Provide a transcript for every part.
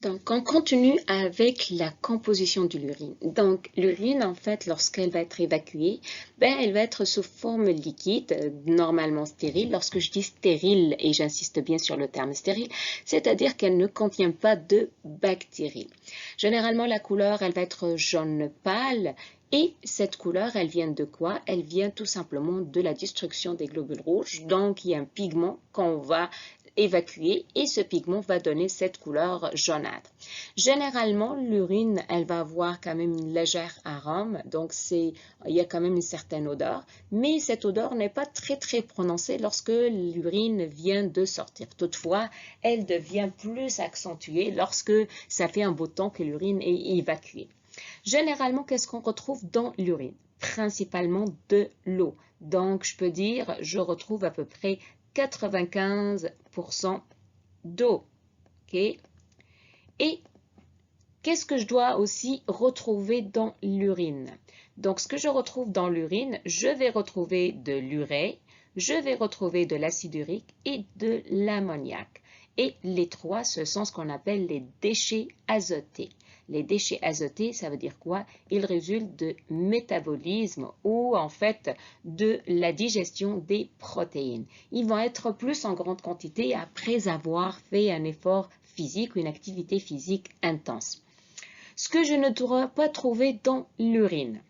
Donc, on continue avec la composition de l'urine. Donc, l'urine, en fait, lorsqu'elle va être évacuée, elle va être sous forme liquide, normalement stérile. Lorsque je dis stérile, et j'insiste bien sur le terme stérile, c'est-à-dire qu'elle ne contient pas de bactéries. Généralement, la couleur, elle va être jaune pâle. Et cette couleur, elle vient de quoi? Elle vient tout simplement de la destruction des globules rouges. Donc, il y a un pigment qu'on va évacuer et ce pigment va donner cette couleur jaunâtre. Généralement, l'urine, elle va avoir quand même une légère arôme, donc il y a quand même une certaine odeur, mais cette odeur n'est pas très prononcée lorsque l'urine vient de sortir. Toutefois, elle devient plus accentuée lorsque ça fait un bout de temps que l'urine est évacuée. Généralement, qu'est-ce qu'on retrouve dans l'urine? Principalement de l'eau. Donc, je peux dire, je retrouve à peu près 95% d'eau. Okay? Et qu'est-ce que je dois aussi retrouver dans l'urine? Donc, ce que je retrouve dans l'urine, je vais retrouver de l'urée, je vais retrouver de l'acide urique et de l'ammoniac. Et les trois, ce sont ce qu'on appelle les déchets azotés. Les déchets azotés, ça veut dire quoi? Ils résultent de métabolisme ou en fait de la digestion des protéines. Ils vont être plus en grande quantité après avoir fait un effort physique ou une activité physique intense. Ce que je ne dois pas trouver dans l'urine,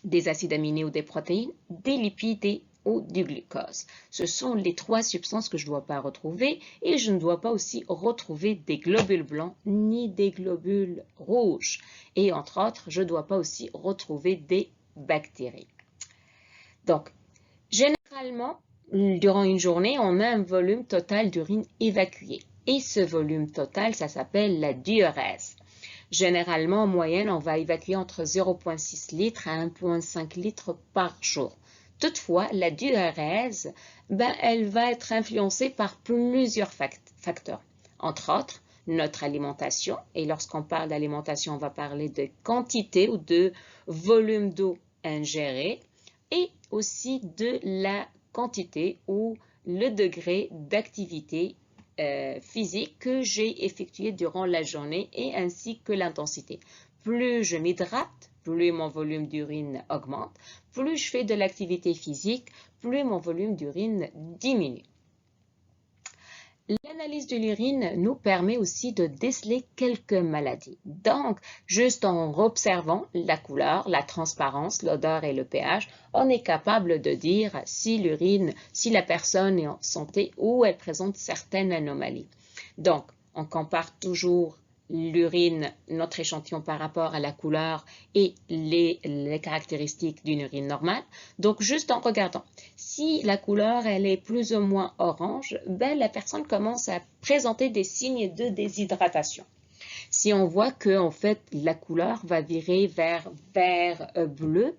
des acides aminés ou des protéines, des lipides ou du glucose. Ce sont les trois substances que je ne dois pas retrouver et je ne dois pas aussi retrouver des globules blancs ni des globules rouges. Et entre autres, je ne dois pas aussi retrouver des bactéries. Donc, généralement, durant une journée, on a un volume total d'urine évacué. Et ce volume total, ça s'appelle la diurèse. Généralement, en moyenne, on va évacuer entre 0,6 litres à 1,5 litres par jour. Toutefois, la diurèse, elle va être influencée par plusieurs facteurs. Entre autres, notre alimentation. Et lorsqu'on parle d'alimentation, on va parler de quantité ou de volume d'eau ingérée et aussi de la quantité ou le degré d'activité physique que j'ai effectué durant la journée et ainsi que l'intensité. Plus je m'hydrate, plus mon volume d'urine augmente, plus je fais de l'activité physique, plus mon volume d'urine diminue. L'analyse de l'urine nous permet aussi de déceler quelques maladies. Donc, juste en observant la couleur, la transparence, l'odeur et le pH, on est capable de dire si l'urine, si la personne est en santé ou elle présente certaines anomalies. Donc, on compare toujours l'urine, notre échantillon par rapport à la couleur et les caractéristiques d'une urine normale. Donc, juste en regardant, si la couleur elle est plus ou moins orange, la personne commence à présenter des signes de déshydratation. Si on voit que en fait la couleur va virer vers vert bleu,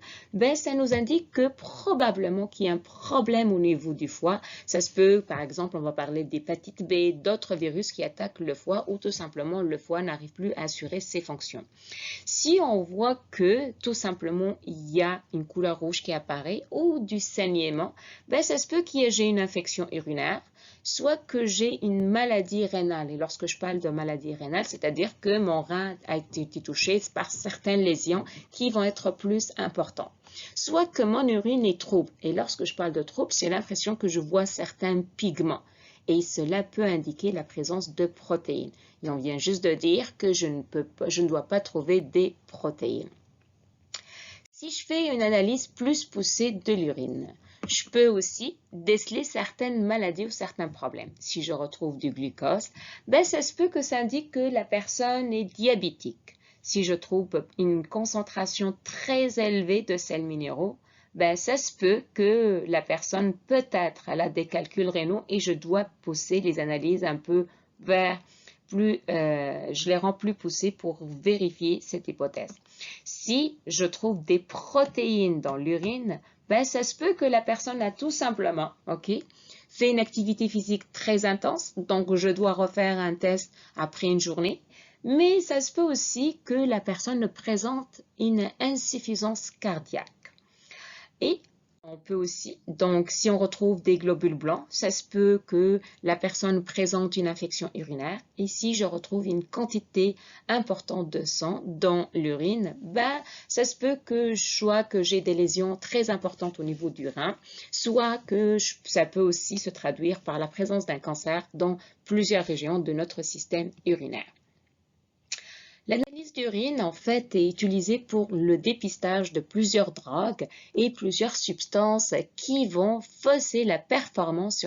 ça nous indique que probablement qu'il y a un problème au niveau du foie. Ça se peut, par exemple, on va parler d'hépatite B, d'autres virus qui attaquent le foie ou tout simplement le foie n'arrive plus à assurer ses fonctions. Si on voit que tout simplement il y a une couleur rouge qui apparaît ou du saignement, ça se peut qu'il y ait une infection urinaire, soit que j'ai une maladie rénale. Et lorsque je parle de maladie rénale, c'est-à-dire que mon rein a été touché par certaines lésions qui vont être plus importantes. Soit que mon urine est trouble. Et lorsque je parle de trouble, c'est l'impression que je vois certains pigments. Et cela peut indiquer la présence de protéines. Et on vient juste de dire que je ne dois pas trouver des protéines. Si je fais une analyse plus poussée de l'urine, je peux aussi déceler certaines maladies ou certains problèmes. Si je retrouve du glucose, ça se peut que ça indique que la personne est diabétique. Si je trouve une concentration très élevée de sels minéraux, ça se peut que la personne peut-être elle a des calculs rénaux et je dois pousser les analyses un peu vers je les rends plus poussées pour vérifier cette hypothèse. Si je trouve des protéines dans l'urine, ça se peut que la personne a tout simplement, fait une activité physique très intense, donc je dois refaire un test après une journée. Mais ça se peut aussi que la personne présente une insuffisance cardiaque. Et On peut aussi, donc si on retrouve des globules blancs, ça se peut que la personne présente une infection urinaire. Et si je retrouve une quantité importante de sang dans l'urine, ça se peut que soit que j'ai des lésions très importantes au niveau du rein, soit que ça peut aussi se traduire par la présence d'un cancer dans plusieurs régions de notre système urinaire. L'analyse d'urine, en fait, est utilisée pour le dépistage de plusieurs drogues et plusieurs substances qui vont fausser la performance,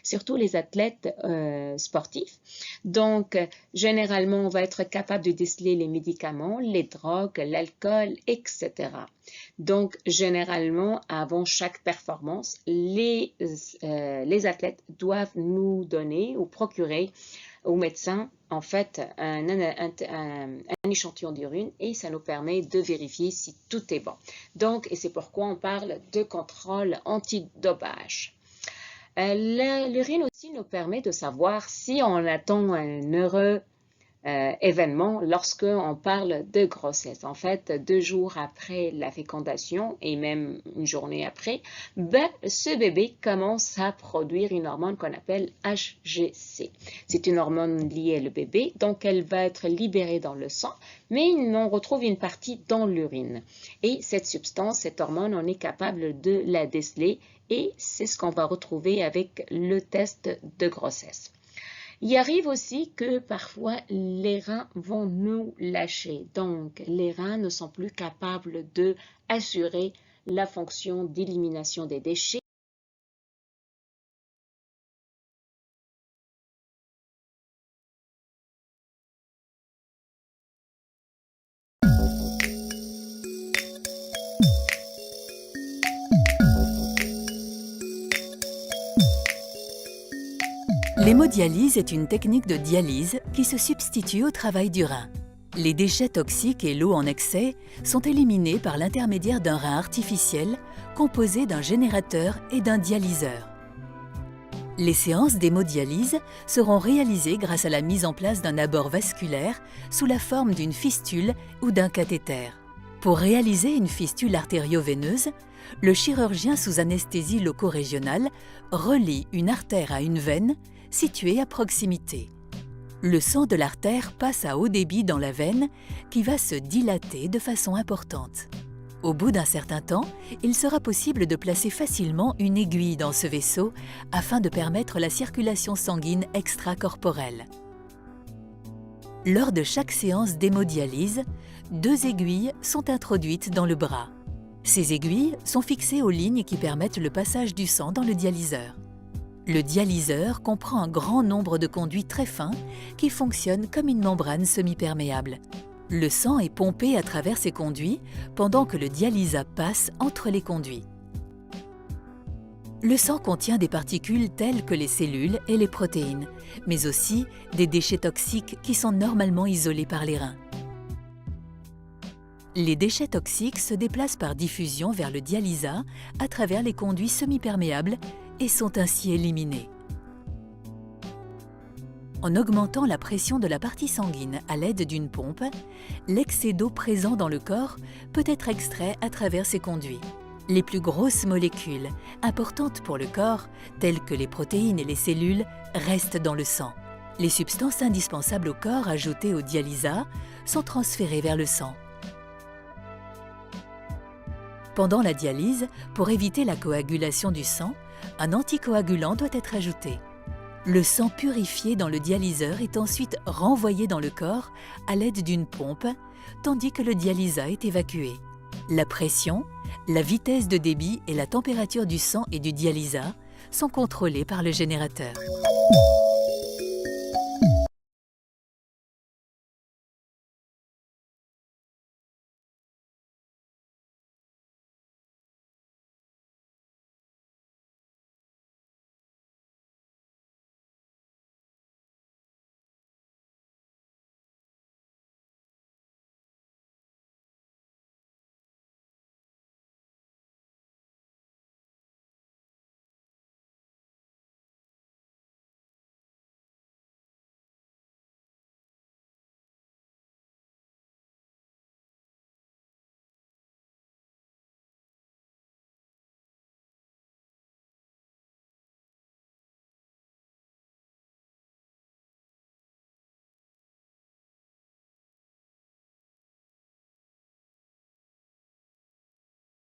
surtout les athlètes sportifs. Donc, généralement, on va être capable de déceler les médicaments, les drogues, l'alcool, etc. Donc, généralement, avant chaque performance, les athlètes doivent nous donner ou procurer au médecin, en fait, un échantillon d'urine et ça nous permet de vérifier si tout est bon. Donc, et c'est pourquoi on parle de contrôle antidopage. L'urine aussi nous permet de savoir si on attend un heureux événement lorsqu'on parle de grossesse. En fait, 2 jours après la fécondation et même une journée après, ce bébé commence à produire une hormone qu'on appelle HGC. C'est une hormone liée au bébé, donc elle va être libérée dans le sang, mais on retrouve une partie dans l'urine. Et cette substance, cette hormone, on est capable de la déceler et c'est ce qu'on va retrouver avec le test de grossesse. Il arrive aussi que parfois les reins vont nous lâcher. Donc, les reins ne sont plus capables d'assurer la fonction d'élimination des déchets. L'hémodialyse est une technique de dialyse qui se substitue au travail du rein. Les déchets toxiques et l'eau en excès sont éliminés par l'intermédiaire d'un rein artificiel composé d'un générateur et d'un dialyseur. Les séances d'hémodialyse seront réalisées grâce à la mise en place d'un abord vasculaire sous la forme d'une fistule ou d'un cathéter. Pour réaliser une fistule artério-veineuse, le chirurgien sous anesthésie loco-régionale relie une artère à une veine située à proximité. Le sang de l'artère passe à haut débit dans la veine qui va se dilater de façon importante. Au bout d'un certain temps, il sera possible de placer facilement une aiguille dans ce vaisseau afin de permettre la circulation sanguine extracorporelle. Lors de chaque séance d'hémodialyse, 2 aiguilles sont introduites dans le bras. Ces aiguilles sont fixées aux lignes qui permettent le passage du sang dans le dialyseur. Le dialyseur comprend un grand nombre de conduits très fins qui fonctionnent comme une membrane semi-perméable. Le sang est pompé à travers ces conduits pendant que le dialysat passe entre les conduits. Le sang contient des particules telles que les cellules et les protéines, mais aussi des déchets toxiques qui sont normalement isolés par les reins. Les déchets toxiques se déplacent par diffusion vers le dialysat à travers les conduits semi-perméables et sont ainsi éliminés. En augmentant la pression de la partie sanguine à l'aide d'une pompe, l'excès d'eau présent dans le corps peut être extrait à travers ces conduits. Les plus grosses molécules, importantes pour le corps, telles que les protéines et les cellules, restent dans le sang. Les substances indispensables au corps ajoutées au dialysat sont transférées vers le sang. Pendant la dialyse, pour éviter la coagulation du sang, un anticoagulant doit être ajouté. Le sang purifié dans le dialyseur est ensuite renvoyé dans le corps à l'aide d'une pompe, tandis que le dialysat est évacué. La pression, la vitesse de débit et la température du sang et du dialysat sont contrôlés par le générateur.